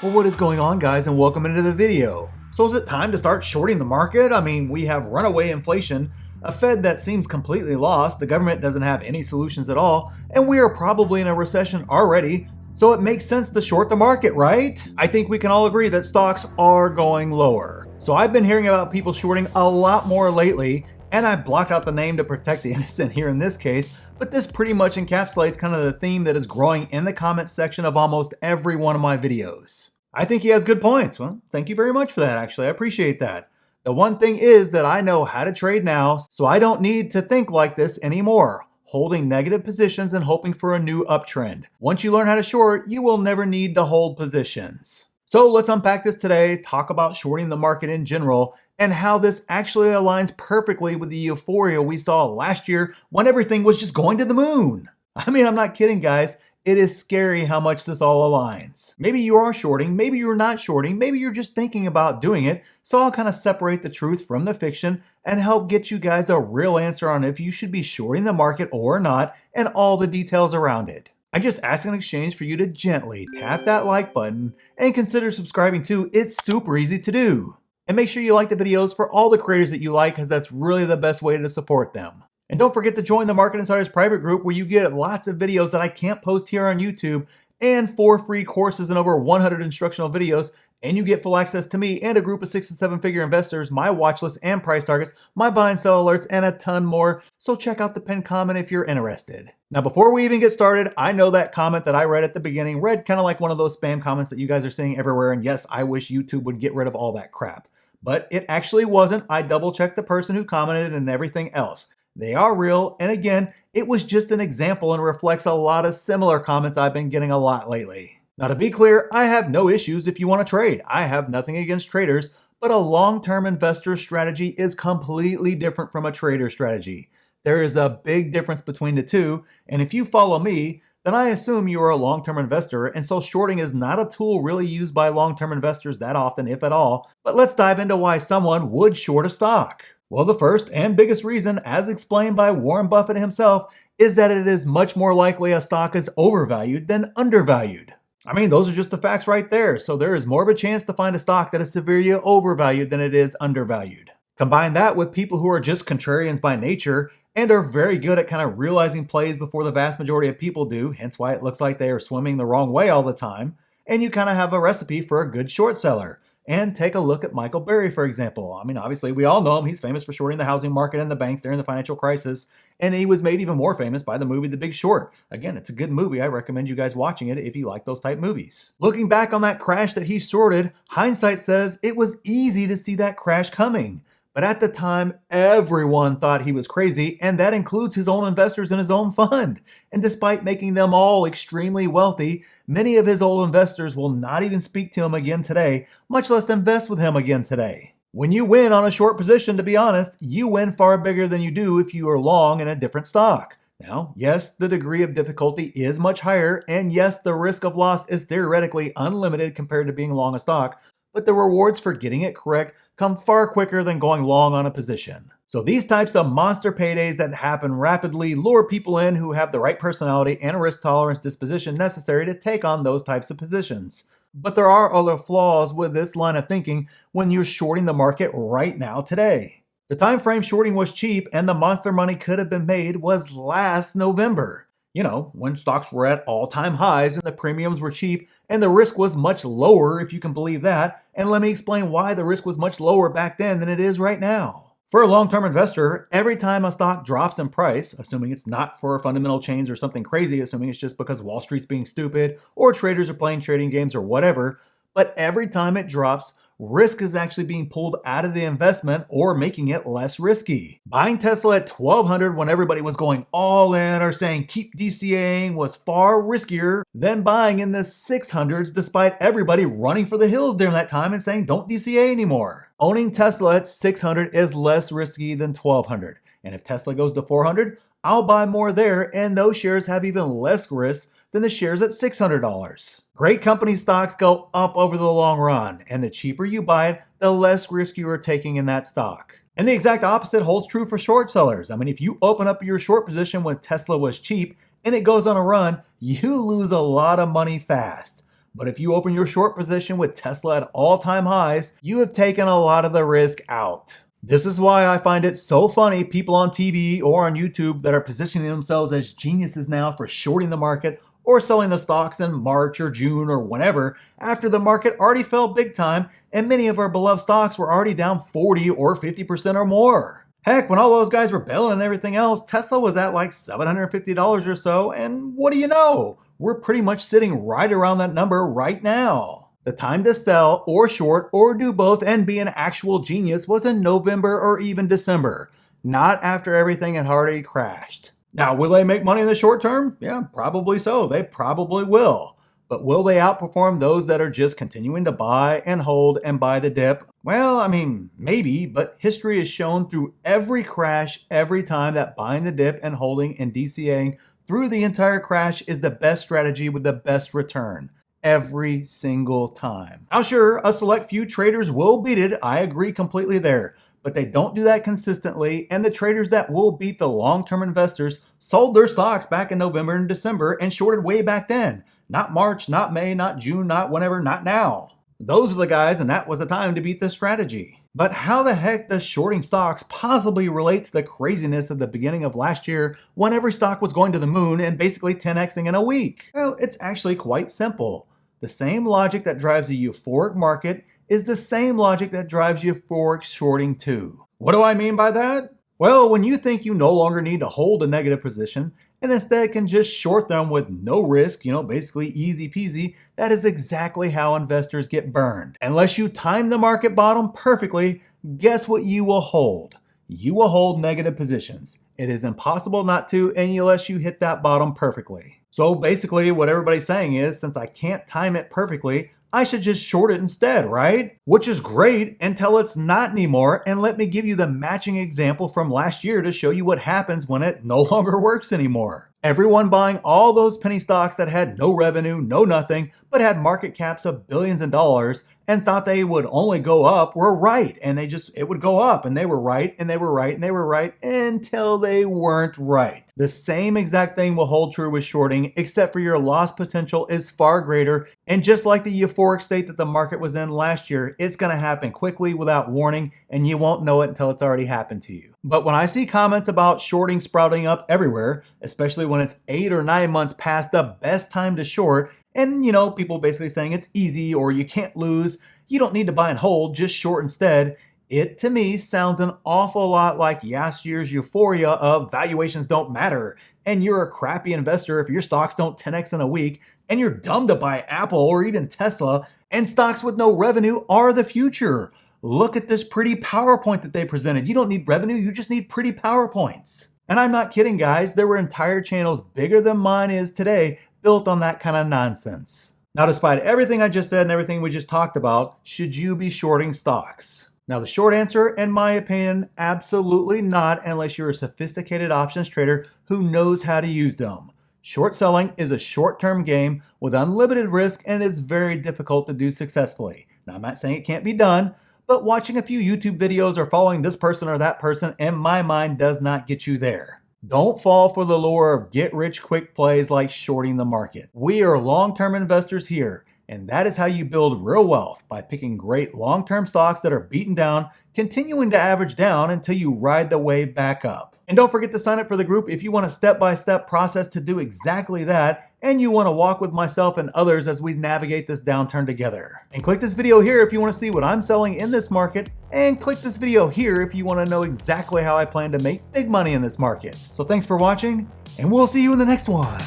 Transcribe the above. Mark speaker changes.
Speaker 1: Well, what is going on, guys, and welcome into the video. So is it time to start shorting the market? I mean, we have runaway inflation, a Fed that seems completely lost, the government doesn't have any solutions at all, and we are probably in a recession already, so it makes sense to short the market, right? I think we can all agree that stocks are going lower. So I've been hearing about people shorting a lot more lately, and I blocked out the name to protect the innocent here in this case, but this pretty much encapsulates kind of the theme that is growing in the comment section of almost every one of my videos. I think he has good points. Well, thank you very much for that, actually. I appreciate that. The one thing is that I know how to trade now, so I don't need to think like this anymore, holding negative positions and hoping for a new uptrend. Once you learn how to short, you will never need to hold positions. So let's unpack this today, talk about shorting the market in general, and how this actually aligns perfectly with the euphoria we saw last year when everything was just going to the moon. I mean, I'm not kidding, guys. It is scary how much this all aligns. Maybe you are shorting, maybe you're not shorting, maybe you're just thinking about doing it. So I'll kind of separate the truth from the fiction and help get you guys a real answer on if you should be shorting the market or not and all the details around it. I just ask in exchange for you to gently tap that like button and consider subscribing too. It's super easy to do. And make sure you like the videos for all the creators that you like, because that's really the best way to support them. And don't forget to join the Market Insiders private group where you get lots of videos that I can't post here on YouTube and 4 free courses and over 100 instructional videos. And you get full access to me and a group of 6 and 7 figure investors, my watch list and price targets, my buy and sell alerts, and a ton more. So check out the pinned comment if you're interested. Now, before we even get started, I know that comment that I read at the beginning read kind of like one of those spam comments that you guys are seeing everywhere. And yes, I wish YouTube would get rid of all that crap. But it actually wasn't. I double checked the person who commented and everything else. They are real, and again, it was just an example and reflects a lot of similar comments I've been getting a lot lately. Now, to be clear, I have no issues if you want to trade. I have nothing against traders, but a long-term investor strategy is completely different from a trader strategy. There is a big difference between the two, and if you follow me, then I assume you are a long-term investor, and so shorting is not a tool really used by long-term investors that often, if at all. But let's dive into why someone would short a stock. Well, the first and biggest reason, as explained by Warren Buffett himself, is that it is much more likely a stock is overvalued than undervalued. I mean, those are just the facts right there. So there is more of a chance to find a stock that is severely overvalued than it is undervalued. Combine that with people who are just contrarians by nature and are very good at kind of realizing plays before the vast majority of people do, hence why it looks like they are swimming the wrong way all the time, and you kind of have a recipe for a good short seller. And take a look at Michael Burry, for example. I mean, obviously, we all know him. He's famous for shorting the housing market and the banks during the financial crisis. And he was made even more famous by the movie The Big Short. Again, it's a good movie. I recommend you guys watching it if you like those type movies. Looking back on that crash that he shorted, hindsight says it was easy to see that crash coming. But at the time, everyone thought he was crazy, and that includes his own investors in his own fund. And despite making them all extremely wealthy, many of his old investors will not even speak to him again today, much less invest with him again today. When you win on a short position, to be honest, you win far bigger than you do if you are long in a different stock. Now, yes, the degree of difficulty is much higher, and yes, the risk of loss is theoretically unlimited compared to being long a stock, but the rewards for getting it correct come far quicker than going long on a position. So these types of monster paydays that happen rapidly lure people in who have the right personality and risk tolerance disposition necessary to take on those types of positions. But there are other flaws with this line of thinking when you're shorting the market right now today. The time frame shorting was cheap and the monster money could have been made was last November. You know, when stocks were at all-time highs and the premiums were cheap and the risk was much lower, if you can believe that. And let me explain why the risk was much lower back then than it is right now. For a long-term investor, every time a stock drops in price, assuming it's not for a fundamental change or something crazy, assuming it's just because Wall Street's being stupid or traders are playing trading games or whatever, but every time it drops, risk is actually being pulled out of the investment or making it less risky. Buying Tesla at $1,200 when everybody was going all in or saying keep DCAing was far riskier than buying in the 600s despite everybody running for the hills during that time and saying don't DCA anymore. Owning Tesla at 600 is less risky than 1,200. And if Tesla goes to 400, I'll buy more there, and those shares have even less risk than the shares at $600. Great company stocks go up over the long run, and the cheaper you buy it, the less risk you are taking in that stock. And the exact opposite holds true for short sellers. I mean, if you open up your short position when Tesla was cheap and it goes on a run, you lose a lot of money fast. But if you open your short position with Tesla at all-time highs, you have taken a lot of the risk out. This is why I find it so funny people on TV or on YouTube that are positioning themselves as geniuses now for shorting the market or selling the stocks in March or June or whenever after the market already fell big time and many of our beloved stocks were already down 40 or 50% or more. Heck, when all those guys were bailing and everything else, Tesla was at like $750 or so, and what do you know? We're pretty much sitting right around that number right now. The time to sell or short or do both and be an actual genius was in November or even December, not after everything had already crashed. Now, will they make money in the short term? Yeah, probably so. They probably will. But will they outperform those that are just continuing to buy and hold and buy the dip? Well, I mean, maybe, but history has shown through every crash, every time that buying the dip and holding and DCAing through the entire crash is the best strategy with the best return. Every single time. Now sure, a select few traders will beat it, I agree completely there, but they don't do that consistently, and the traders that will beat the long-term investors sold their stocks back in November and December and shorted way back then. Not March, not May, not June, not whenever, not now. Those are the guys, and that was the time to beat this strategy. But how the heck does shorting stocks possibly relate to the craziness of the beginning of last year when every stock was going to the moon and basically 10xing in a week? Well, it's actually quite simple. The same logic that drives a euphoric market is the same logic that drives euphoric shorting too. What do I mean by that? Well, when you think you no longer need to hold a negative position and instead can just short them with no risk, basically easy peasy, that is exactly how investors get burned. Unless you time the market bottom perfectly, guess what you will hold? You will hold negative positions. It is impossible not to unless you hit that bottom perfectly. So basically what everybody's saying is, since I can't time it perfectly, I should just short it instead, right? Which is great until it's not anymore, and let me give you the matching example from last year to show you what happens when it no longer works anymore. Everyone buying all those penny stocks that had no revenue, no nothing, but had market caps of billions of dollars and thought they would only go up were right, and it would go up, and they were right, and they were right, and they were right, until they weren't right. The same exact thing will hold true with shorting, except for your loss potential is far greater, and just like the euphoric state that the market was in last year, it's going to happen quickly without warning, and you won't know it until it's already happened to you. But when I see comments about shorting sprouting up everywhere, especially when it's 8 or 9 months past the best time to short, and people basically saying it's easy or you can't lose, you don't need to buy and hold, just short instead, it to me sounds an awful lot like last year's euphoria of valuations don't matter, and you're a crappy investor if your stocks don't 10x in a week, and you're dumb to buy Apple or even Tesla, and stocks with no revenue are the future. Look at this pretty PowerPoint that they presented. You don't need revenue, you just need pretty PowerPoints. And I'm not kidding, guys. There were entire channels bigger than mine is today built on that kind of nonsense. Now, despite everything I just said and everything we just talked about, should you be shorting stocks? Now, the short answer, in my opinion, absolutely not, unless you're a sophisticated options trader who knows how to use them. Short selling is a short-term game with unlimited risk and is very difficult to do successfully. Now, I'm not saying it can't be done, but watching a few YouTube videos or following this person or that person, in my mind, does not get you there. Don't fall for the lure of get-rich-quick plays like shorting the market. We are long-term investors here, and that is how you build real wealth, by picking great long-term stocks that are beaten down, continuing to average down until you ride the wave back up. And don't forget to sign up for the group if you want a step-by-step process to do exactly that, and you want to walk with myself and others as we navigate this downturn together. And click this video here if you want to see what I'm selling in this market, and click this video here if you want to know exactly how I plan to make big money in this market. So thanks for watching, and we'll see you in the next one.